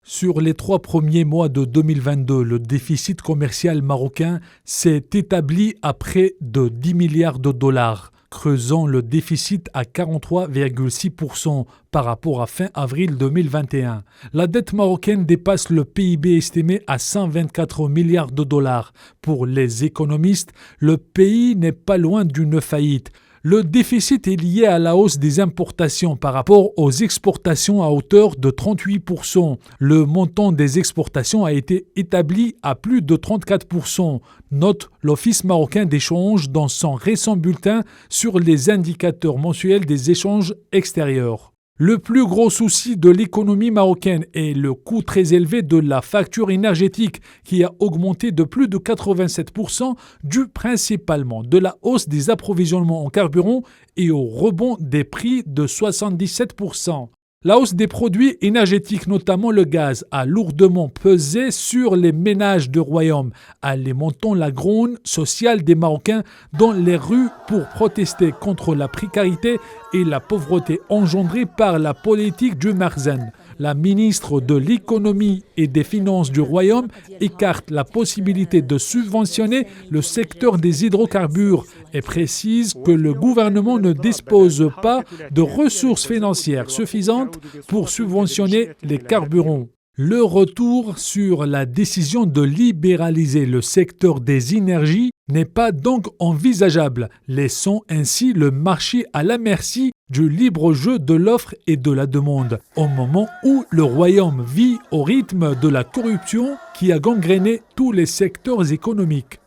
Sur les 3 premiers mois de 2022, le déficit commercial marocain s'est établi à près de 10 milliards de dollars, creusant le déficit à 43,6% par rapport à fin avril 2021. La dette marocaine dépasse le PIB estimé à 124 milliards de dollars. Pour les économistes, le pays n'est pas loin d'une faillite. Le déficit est lié à la hausse des importations par rapport aux exportations à hauteur de 38%. Le montant des exportations a été établi à plus de 34%, note l'Office marocain d'échange dans son récent bulletin sur les indicateurs mensuels des échanges extérieurs. Le plus gros souci de l'économie marocaine est le coût très élevé de la facture énergétique qui a augmenté de plus de 87%, dû principalement de la hausse des approvisionnements en carburant et au rebond des prix de 77%. La hausse des produits énergétiques, notamment le gaz, a lourdement pesé sur les ménages du royaume, alimentant la grogne sociale des Marocains dans les rues pour protester contre la précarité et la pauvreté engendrée par la politique du Marzen. La ministre de l'économie et des finances du royaume écarte la possibilité de subventionner le secteur des hydrocarbures et précise que le gouvernement ne dispose pas de ressources financières suffisantes pour subventionner les carburants. Le retour sur la décision de libéraliser le secteur des énergies n'est pas donc envisageable, laissant ainsi le marché à la merci du libre jeu de l'offre et de la demande, au moment où le royaume vit au rythme de la corruption qui a gangréné tous les secteurs économiques.